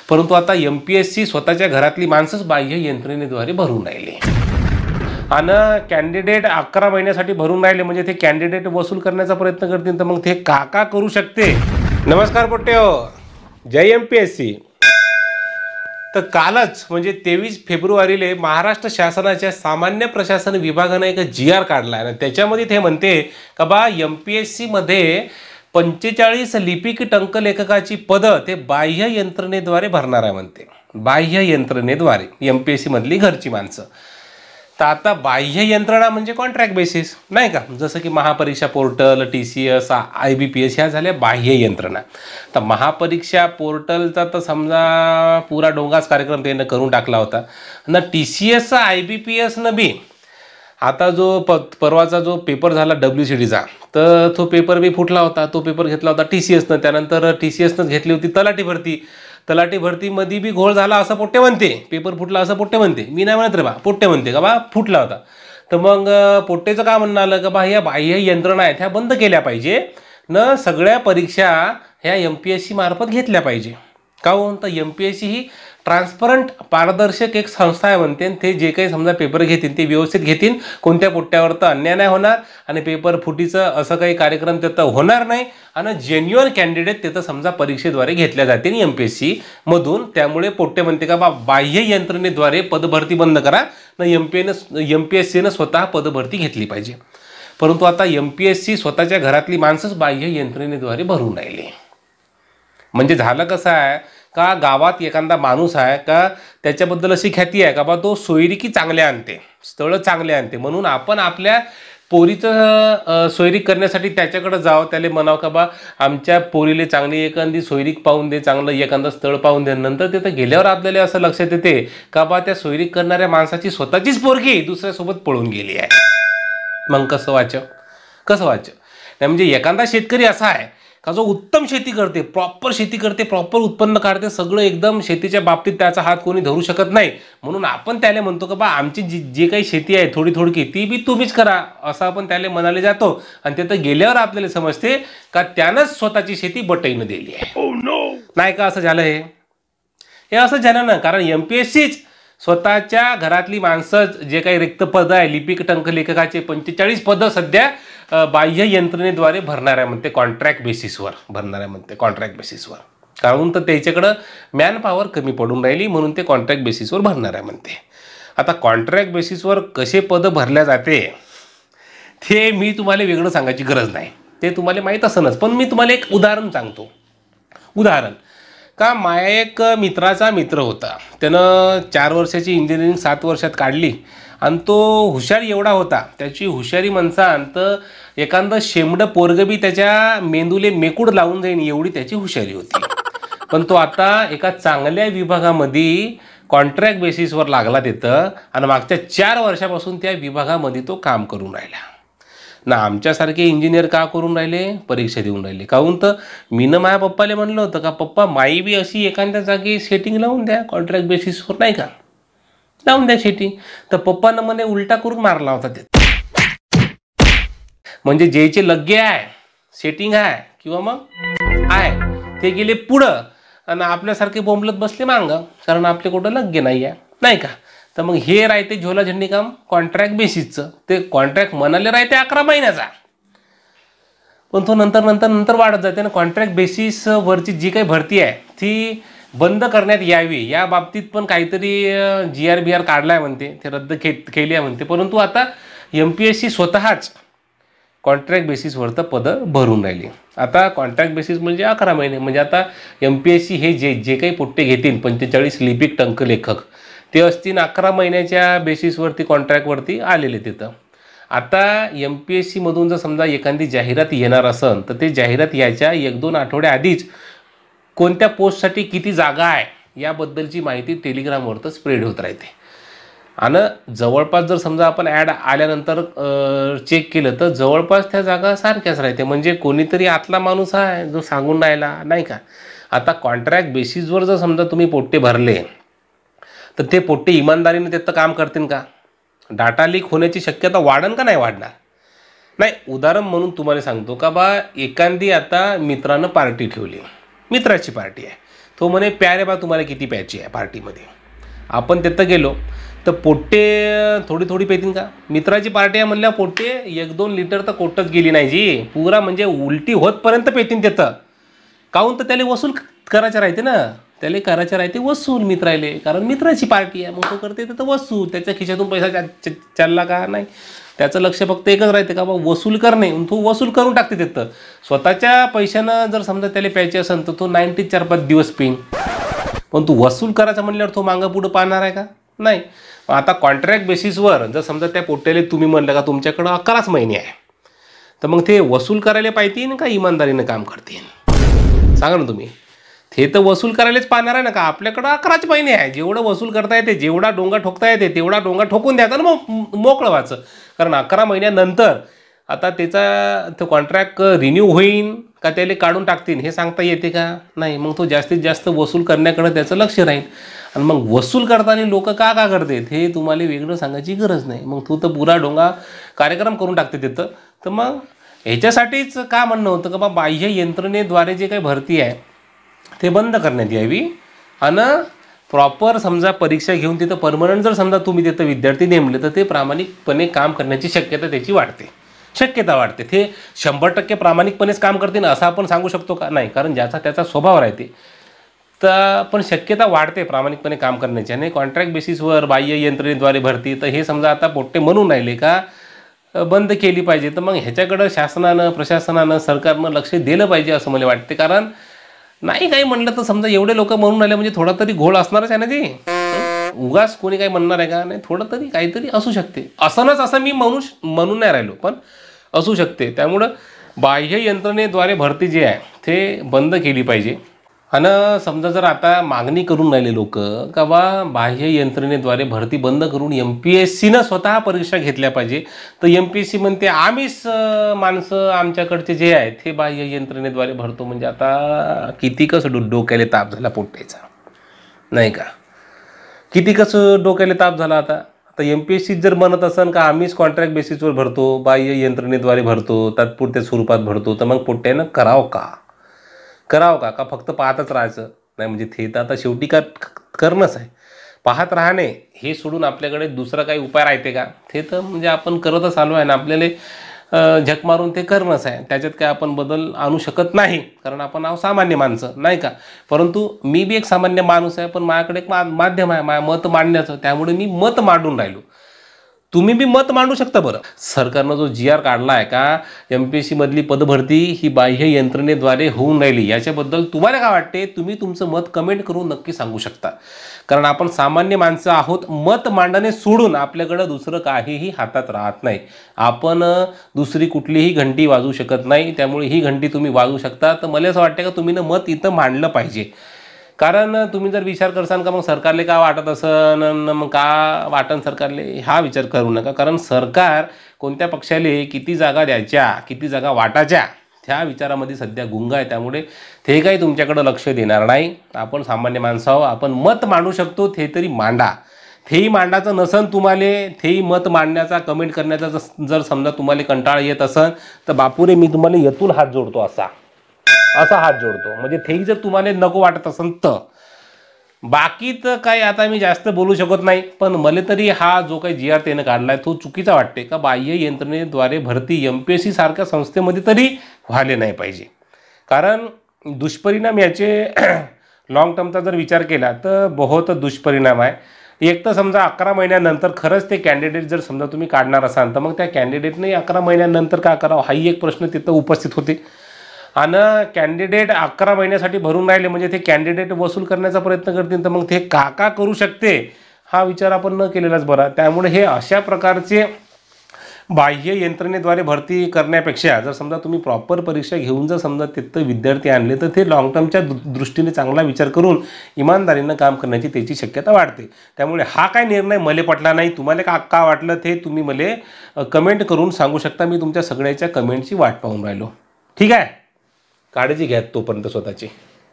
परंतु आता MPSC स्वतःच्या घरातली माणसंच बाह्य यंत्रणेद्वारे भरून राहिले आणि कॅन्डिडेट 11 महिन्यासाठी भरून राहिले म्हणजे ते कॅन्डिडेट वसूल करण्याचा प्रयत्न करतील तर मग ते का करू शकते. नमस्कार पोट्टेहो, जय MPSC. तर कालच म्हणजे 23 फेब्रुवारीला महाराष्ट्र शासनाच्या सामान्य प्रशासन विभागाने एक GR काढला आहे आणि त्याच्यामध्ये ते म्हणते का बा MPSC मध्ये 45 लिपिक टंकलेखकाची पदं ते बाह्य यंत्रणेद्वारे भरणार आहे म्हणते. बाह्य यंत्रणेद्वारे MPSC मधली घरची माणसं. तर आता बाह्य यंत्रणा म्हणजे कॉन्ट्रॅक्ट बेसिस नाही का, जसं की महापरीक्षा पोर्टल, TCS, IBPS ह्या झाल्या बाह्य यंत्रणा. तर महापरीक्षा पोर्टलचा तर समजा पुरा डोंगाच कार्यक्रम त्यानं करून टाकला होता ना. TCS IBPSनं बी आता जो परवाचा जो पेपर झाला WCDचा तर तो पेपर बी फुटला होता. तो पेपर घेतला होता TCSनं. त्यानंतर TCSनं घेतली होती तलाठी भरती. तलाठी भरतीमध्ये बी घोळ झाला असं पोट्टे म्हणते. पेपर फुटला असं पोट्टे म्हणते. मी नाही म्हणत रे बा, पोट्टे म्हणते का बा फुटला होता. तर मग पोट्टेचं काय म्हणणं आलं का बा ह्या बाह्य यंत्रणा आहेत ह्या बंद केल्या पाहिजे न, सगळ्या परीक्षा ह्या MPSC मार्फत घेतल्या पाहिजे. काहून तर MPSC ही ट्रान्सपरंट पारदर्शक एक संस्था आहे म्हणते. ते जे काही समजा पेपर घेतील ते व्यवस्थित घेतील, कोणत्या पोट्ट्यावर तर अन्याय नाही होणार आणि पेपर फुटीचं असं काही कार्यक्रम तिथं होणार नाही आणि जेन्युअन कॅन्डिडेट तिथं समजा परीक्षेद्वारे घेतल्या जातील MPSC मधून. त्यामुळे पोट्टे म्हणते का बा बाह्य यंत्रणेद्वारे पदभरती बंद करा न, MPSCनं स्वतः पदभरती घेतली पाहिजे. परंतु आता MPSC स्वतःच्या घरातली माणसंच बाह्य यंत्रणेद्वारे भरून राहिले. म्हणजे झालं कसं आहे का गावात एखादा माणूस आहे का त्याच्याबद्दल अशी ख्याती आहे का बा तो सोयरिकी चांगले आणते, स्थळं चांगले आणते, म्हणून आपण आपल्या पोरीचं सोयरीक करण्यासाठी त्याच्याकडे जावं, त्याला म्हणावं का बा आमच्या पोरीले चांगली एखादी सोयरीक पाहून दे, चांगलं एखादं स्थळ पाहून दे. नंतर तिथं गेल्यावर आपल्याला असं लक्षात येते का बा त्या सोयरीक करणाऱ्या माणसाची स्वतःचीच पोरगी दुसऱ्यासोबत पळून गेली आहे. मग कसं वाच नाही. म्हणजे एखादा शेतकरी असा आहे का जो उत्तम शेती करते, प्रॉपर शेती करते, प्रॉपर उत्पन्न काढते, सगळं एकदम शेतीच्या बाबतीत त्याचा हात कोणी धरू शकत नाही, म्हणून आपण त्याला म्हणतो का बा आमची जी काही शेती आहे थोडी ती बी तुम्हीच करा असं आपण त्याला म्हणाले जातो. आणि तिथं गेल्यावर आपल्याला समजते का त्यानंच स्वतःची शेती बटईनं दिली आहे. नाही का असं झालं हे असं झालं ना, कारण MPSCच स्वतःच्या घरातली माणसं जे काही रिक्त पद आहे लिपिक टंकलेखकाचे 45 पदं सध्या बाह्य यंत्रणेद्वारे भरणार आहे म्हणते. कॉन्ट्रॅक्ट बेसिसवर भरणार आहे म्हणते, कॉन्ट्रॅक्ट बेसिसवर. कारण तर त्याच्याकडं मॅन पॉवर कमी पडून राहिली म्हणून ते कॉन्ट्रॅक्ट बेसिसवर भरणार आहे म्हणते. आता कॉन्ट्रॅक्ट बेसिसवर कसे पदं भरल्या जाते ते मी तुम्हाला वेगळं सांगायची गरज नाही, ते तुम्हाला माहीत असणच. पण मी तुम्हाला एक उदाहरण सांगतो. उदाहरण का माझ्या एक मित्राचा मित्र होता, त्यानं 4 वर्षाची इंजिनिअरिंग 7 वर्षात काढली आणि तो हुशार एवढा होता, त्याची हुशारी म्हणसान तर एखादं शेमडं पोरगं बी त्याच्या मेंदूले मेकूड लावून जाईन एवढी त्याची हुशारी होती. पण तो आता एका चांगल्या विभागामध्ये कॉन्ट्रॅक्ट बेसिसवर लागला तिथं आणि मागच्या 4 वर्षापासून त्या विभागामध्ये तो काम करून राहिला ना. आमच्यासारखे इंजिनियर का करून राहिले, परीक्षा देऊन राहिले. काहून तर मीनं माझ्या पप्पाला म्हणलं होतं का पप्पा माई बी अशी एखाद्या जागी सेटिंग लावून द्या कॉन्ट्रॅक्ट बेसिसवर, नाही का, लावून द्या सेटिंग. तर पप्पानं म्हणे उलटा करून मारला होता ते. म्हणजे ज्याचे लग्गे आहे, सेटिंग आहे किंवा मग आहे ते गेले पुढं आणि आपल्यासारखे बोंबलत बसले मागं, कारण आपले कुठं लग्गे नाही आहे, नाही का. तर मग हे राहते झोला झंडी काम कॉन्ट्रॅक्ट बेसिसचं. ते कॉन्ट्रॅक्ट म्हणाले राहते 11 महिन्याचा, पण तो नंतर वाढत जाते ना. कॉन्ट्रॅक्ट बेसिसवरची जी काही भरती आहे ती बंद करण्यात यावी या बाबतीत पण काहीतरी GR काढला आहे म्हणते, ते रद्द केली आहे म्हणते. परंतु आता MPSC स्वतःच कॉन्ट्रॅक्ट बेसिसवर तर पदं भरून राहिली. आता कॉन्ट्रॅक्ट बेसिस म्हणजे 11 महिने, म्हणजे आता MPSC हे जे काही पोट्टे घेतील 45 लिपिक टंकलेखक ते असतील 11 महिन्याच्या बेसिसवरती कॉन्ट्रॅक्टवरती आलेले तिथं. आता MPSC मधून जर समजा एखादी जाहिरात येणार असेल तर ते जाहिरात यायच्या 1-2 आठवड्या आधीच कोणत्या पोस्टसाठी किती जागा आहे याबद्दलची माहिती टेलिग्रामवर तर स्प्रेड होत राहते. आणि जवळपास जर समजा आपण ॲड आल्यानंतर चेक केलं तर जवळपास त्या जागा सारख्याच राहते. म्हणजे कोणीतरी आतला माणूस आहे जो सांगून राहिला, नाही का. आता कॉन्ट्रॅक्ट बेसिसवर जर समजा तुम्ही पोट्टे भरले तर ते पोट्टे इमानदारीने तिथं काम करतील का? डाटा लीक होण्याची शक्यता वाढन का नाही वाढणार? नाही. उदाहरण म्हणून तुम्हाला सांगतो का बा एखादी आता मित्रानं पार्टी ठेवली, मित्राची पार्टी आहे, तो म्हणे प्यारे बा तुम्हाला किती प्यायची आहे पार्टीमध्ये. आपण तिथं गेलो तर पोट्टे थोडी थोडी पेतील का? मित्राची पार्टी आहे म्हणल्या पोट्टे 1-2 लिटर तर कोटच गेली नाही जी, पुरा म्हणजे उलटी होतपर्यंत पेतील तिथं. काहून तर त्याला वसूल करायचं राहते ना, त्याला करायचं राहते वसूल मित्राले, कारण मित्राची पार्टी आहे मग तो करते तर वसूल. त्याच्या खिशातून पैसा चालला का नाही, त्याचं लक्ष फक्त एकच राहते का बा वसूल करणे, तो वसूल करून टाकते तिथं. स्वतःच्या पैशानं जर समजा त्याला प्यायचे असेल तर तो 4-5 दिवस पेईन, पण तू वसूल करायचं म्हणल्यावर तो मागं पुढं पाहणार आहे का? नाही. आता कॉन्ट्रॅक्ट बेसिसवर जर समजा त्या पोट्याला तुम्ही म्हणलं का तुमच्याकडं 11च महिने आहे, तर मग ते वसूल करायला पाहिजे का इमानदारीनं काम करतील? सांगा ना तुम्ही. ते तर वसूल करायलाच पाहणार आहे ना का? आपल्याकडं 11च महिने आहे, जेवढं वसूल करता येते, जेवढा डोंगा ठोकता येते तेवढा डोंगा ठोकून द्यायचा ना, मग मोकळं व्हायचं. कारण 11 महिन्यानंतर आता त्याचा तो कॉन्ट्रॅक्ट रिन्यू होईल का त्याला काढून टाकतील हे सांगता येते का? नाही. मग तो जास्तीत जास्त वसूल करण्याकडे त्याचं लक्ष राहील. आणि मग वसूल करताना लोक का करतात हे तुम्हाला वेगळं सांगायची गरज नाही. मग तू तर पुरा डोंगा कार्यक्रम करून टाकते तिथं. तर मग ह्याच्यासाठीच का म्हणणं होतं का बा बाह्य यंत्रणेद्वारे जे काही भरती आहे ते बंद करण्यात यावी आणि प्रॉपर समजा परीक्षा घेऊन तिथं परमनंट जर समजा तुम्ही तिथं विद्यार्थी नेमले तर ते प्रामाणिकपणे काम करण्याची शक्यता त्याची वाढते. ते 100% प्रामाणिकपणेच काम करतील असं आपण सांगू शकतो का? नाही. कारण ज्याचा त्याचा स्वभाव राहते तर पण शक्यता वाढते प्रामाणिकपणे काम करण्याची. आणि कॉन्ट्रॅक्ट बेसिसवर बाह्य यंत्रणेद्वारे भरती तर हे समजा आता पोट्टे म्हणून राहिले का बंद केली पाहिजे. तर मग ह्याच्याकडं शासनानं, प्रशासनानं, सरकारनं लक्ष दिलं पाहिजे असं मला वाटते. कारण नाही काही म्हणलं तर समजा एवढे लोक म्हणून राहिले म्हणजे थोडा तरी घोळ असणारच आहे ना ते. उगाच कोणी काही म्हणणार आहे का? नाही. थोडं तरी काहीतरी असू शकते. असणच असं मी म्हणून नाही राहिलो, पण असू शकते. त्यामुळं बाह्य यंत्रणेद्वारे भरती जी आहे ते बंद केली पाहिजे. आणि समजा जर आता मागणी करून राहिले लोक का बा बाह्य यंत्रणेद्वारे भरती बंद करून MPSCनं स्वतः परीक्षा घेतल्या पाहिजे, तर MPSC म्हणते आम्हीच माणसं आमच्याकडचे जे आहेत हे बाह्य यंत्रणेद्वारे भरतो. म्हणजे आता किती कसं डोक्याला ताप झाला पोट्टेचा, नाही का? किती कसं डोक्याला ताप झाला. आता MPSC जर म्हणत असेल का आम्हीच कॉन्ट्रॅक्ट बेसिसवर भरतो, बाह्य यंत्रणेद्वारे भरतो, तात्पुरत्या स्वरूपात भरतो, तर मग पोट्ट्यानं करावं का फक्त पाहतच राहायचं? नाही. म्हणजे ते तर आता शेवटी का करणंच आहे. पाहत राहणे हे सोडून आपल्याकडे दुसरा काही उपाय राहते का? ते तर म्हणजे आपण करतच आलो आहे ना, आपल्याला झक मारून ते करणंच आहे. त्याच्यात काय आपण बदल आणू शकत नाही, कारण आपण सामान्य माणसं, नाही का? परंतु मी बी एक सामान्य माणूस आहे, पण माझ्याकडे एक माध्यम आहे माझं मत मांडण्याचं, त्यामुळे मी मत मांडून राहिलो. तुम्ही बी मत मांडू शकता. बरं, सरकारनं जो GR काढला आहे का MPSC मधली पदभरती ही बाह्य यंत्रणेद्वारे होऊन राहिली, याच्याबद्दल तुम्हाला काय वाटते? तुम्ही तुमचं मत कमेंट करून नक्की सांगू शकता. कारण आपण सामान्य माणसं आहोत. मत मांडणे सोडून आपल्याकडं दुसरं काहीही हातात राहत नाही. आपण दुसरी कुठलीही घंटी वाजवू शकत नाही. त्यामुळे ही घंटी तुम्ही वाजवू शकता. तर मला असं वाटतं का तुम्ही मत इथं मांडलं पाहिजे. कारण तुम्ही जर विचार करसाल का मग सरकारले का वाटत असन, मग का वाटन सरकारले, हा विचार करू नका. कारण सरकार कोणत्या पक्षाले किती जागा द्यायच्या, किती जागा वाटायच्या, त्या विचारामध्ये सध्या गुंग आहे. त्यामुळे ते काही तुमच्याकडं लक्ष देणार नाही. आपण सामान्य माणसं आहोत, आपण मत मांडू शकतो, ते तरी मांडा. तेही मांडायचं नसन तुम्हाला, तेही मत मांडण्याचा, कमेंट करण्याचा जर समजा तुम्हाला कंटाळा येत असन तर बापूरे मी तुम्हाला येतून हात जोडतो, असा हात जोडतो. म्हणजे तेही जर तुम्हाला नको वाटत असेल तर. बाकी तर काही आता मी जास्त बोलू शकत नाही. पण मला तरी हा जो काही GR त्यानं काढला आहे तो चुकीचा वाटते. का बाह्य यंत्रणेद्वारे भरती MPSC सारख्या संस्थेमध्ये तरी व्हायला नाही पाहिजे. कारण दुष्परिणाम याचे लॉंग टर्मचा जर विचार केला तर बहुत दुष्परिणाम आहे. एक तर समजा 11 महिन्यानंतर खरंच ते कॅन्डिडेट जर समजा तुम्ही काढणार असाल तर मग त्या कॅन्डिडेटने 11 महिन्यानंतर का करावं हाही एक प्रश्न तिथं उपस्थित होते. आणि कॅन्डिडेट 11 महिन्यासाठी भरून राहिले म्हणजे ते कॅन्डिडेट वसूल करण्याचा प्रयत्न करतील, तर मग ते का करू शकते हा विचार आपण न केलेलाच बरा. त्यामुळे हे अशा प्रकारचे बाह्य यंत्रणेद्वारे भरती करण्यापेक्षा जर समजा तुम्ही प्रॉपर परीक्षा घेऊन जर समजा तिथं विद्यार्थी आणले तर ते लॉंग टर्मच्या दृष्टीने चांगला विचार करून इमानदारीनं काम करण्याची त्याची शक्यता वाढते. त्यामुळे हा काय निर्णय मले पटला नाही. तुम्हाला का वाटलं ते तुम्ही मला कमेंट करून सांगू शकता. मी तुमच्या सगळ्याच्या कमेंटची वाट पाहून राहिलो. ठीक आहे. काळजी घ्या तोपर्यंत स्वतःची.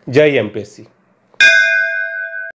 जय MPSC.